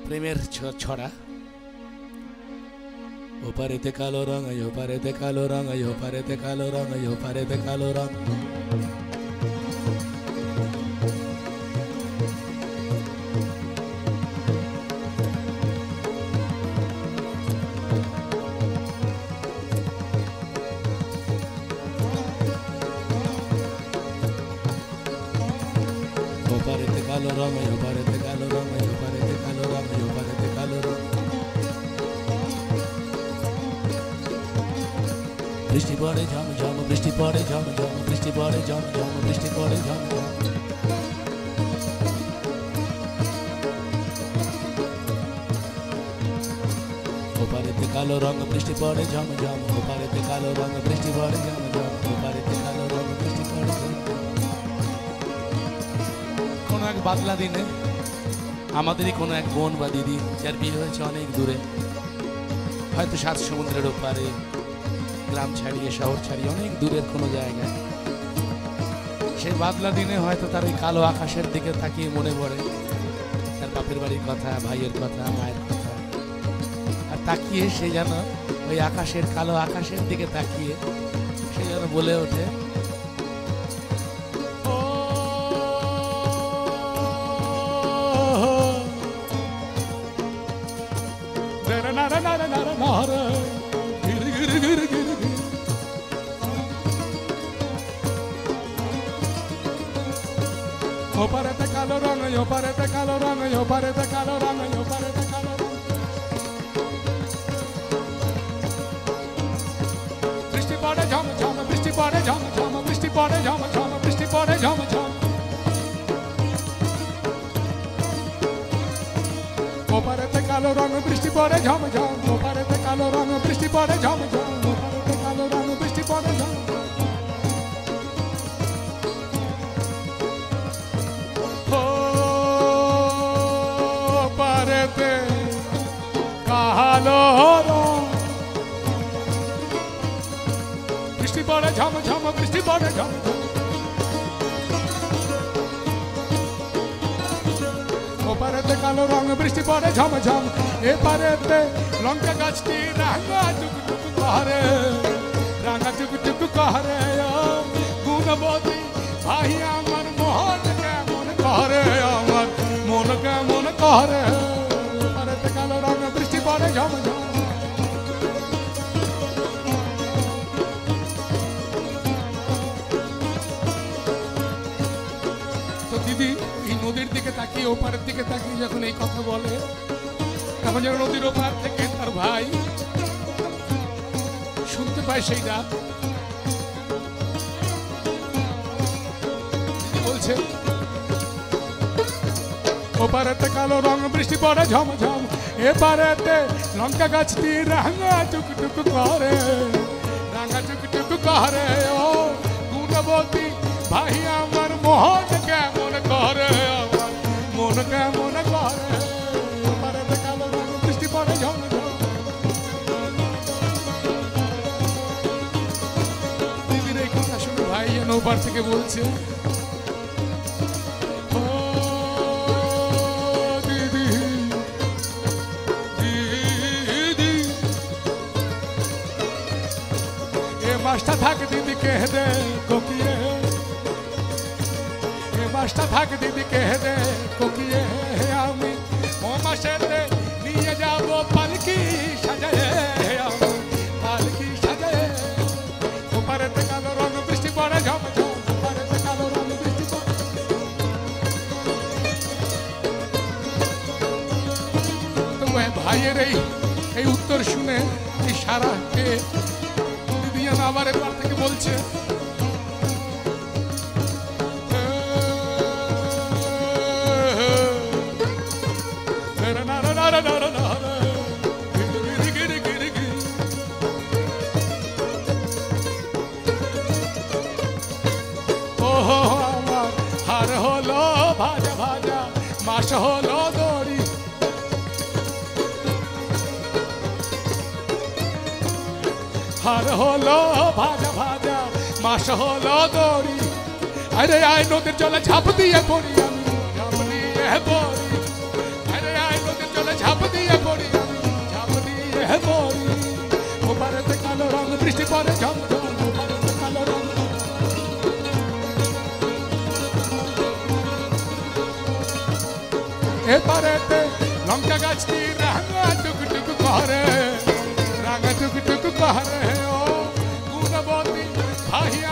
প্রেমের ছড়া। ওপারেতে কালো রং, ওপারেতে কালো রং, ওপারেতে কালো রং, ওপারেতে কালো রং। ওপারেতে কালো রং, ওপারেতে কালো রং, ওপারেতে কালো রং, ওপারেতে কালো রং। বৃষ্টি পড়ে ঝমঝম, বৃষ্টি পড়ে ঝমঝম, বৃষ্টি পড়ে ঝমঝম, বৃষ্টি পড়ে ঝমঝম। ওপারেতে কালো রং, বৃষ্টি পড়ে ঝমঝম, ওপারেতে কালো রং, বৃষ্টি পড়ে ঝমঝম, ওপারেতে কালো রং, বৃষ্টি পড়ে ঝমঝম। কোনো এক বাদলা দিনে আমাদেরই কোনো এক বোন বা দিদি, যার বিয়ে হয়েছে অনেক দূরে, হয়তো 7 সমুদ্রের ওপারে, গ্রাম ছাড়িয়ে শহর ছাড়িয়ে অনেক দূরের কোনো জায়গায়, সেই বাদলা দিনে হয়তো তার ওই কালো আকাশের দিকে তাকিয়ে মনে পড়ে তার বাপের বাড়ির কথা, ভাইয়ের কথা, মায়ের কথা। আর তাকিয়ে সে যেন ওই আকাশের, কালো আকাশের দিকে তাকিয়ে সে যেন বলে ওঠে, ওপারেতে কালো রং, ওপারেতে কালো রং, ওপারেতে কালো রং, ওপারেতে কালো রং। বৃষ্টি পড়ে ঝমঝম, বৃষ্টি পড়ে ঝমঝম, বৃষ্টি পড়ে ঝমঝম, বৃষ্টি পড়ে ঝমঝম। ওপারেতে কালো রং, বৃষ্টি পড়ে ঝমঝম, ওপারেতে কালো রং, বৃষ্টি পড়ে ঝমঝম, ওপারেতে কালো রং, বৃষ্টি পড়ে ঝমঝম। কালো রং, বৃষ্টি পড়ে ঝমঝম, বৃষ্টি পড়ে ঝমঝম। ওপারেতে কালো রং, বৃষ্টি পড়ে ঝমঝম, এপারেতে লঙ্কা গাছটি রাঙা টুকটুক করে, রাঙা টুকটুক করে। গুণবতী ভাই আমার মন কেমন করে, আমার মন কেমন করে। ওপারেতে কালো রং, বৃষ্টি পড়ে ঝমঝম। তো দিদি এই নদীর দিকে তাকিয়ে, ওপারের দিকে তাকিয়ে যখন এই কথা বলে, তখন যখন নদীর ওপার থেকে তার ভাই শুনতে পায় সেই ডাক, বলছে, ওপারেতে কালো রং, বৃষ্টি পড়ে ঝমঝম, এপারেতে লঙ্কা গাছটি রাঙা টুকটুক করে, রাঙা টুকটুক করে। ও গুণবতী ভাই আমার মন কেমন করে, আমার মন কেমন করে। ওপারেতে কালো রং, বৃষ্টি পড়ে ঝমঝম। দিদির এই কথা শুনে ভাই যেন ওপার থেকে বলছে, মাসটা থাক দিদি কেঁদে কোকিয়ে, এ মাসটা থাক দিদি কেঁদে কোকিয়ে। আমি ও মাসেতে নিয়ে যাবো পালকি সাজায়ে, আমি পালকি সাজায়ে। ওপারেতে কালো রং, বৃষ্টি পড়ে ঝমঝম, ওপারেতে কালো রং, বৃষ্টি পড়ে। তো ভাইয়ের এই উত্তর শুনে এই সারাকে আবার এবার থেকে বলছে, ওহো আমার হার হলো ভাজা ভাজা, মাস হলো দড়ি। হার হলো ভাজা ভাজা, মাস হলো দড়ি। আরে আয় নদীর জলে ঝাঁপ দিয়ে পড়ি, আমি ঝাঁপ দিয়ে পড়ি। আরে আয় নদীর জলে করে ঝমঝম কালো রং এপারেতে লঙ্কা গাছটি রাঙা টুকটুক করে ও গুণবতী ভাইয়া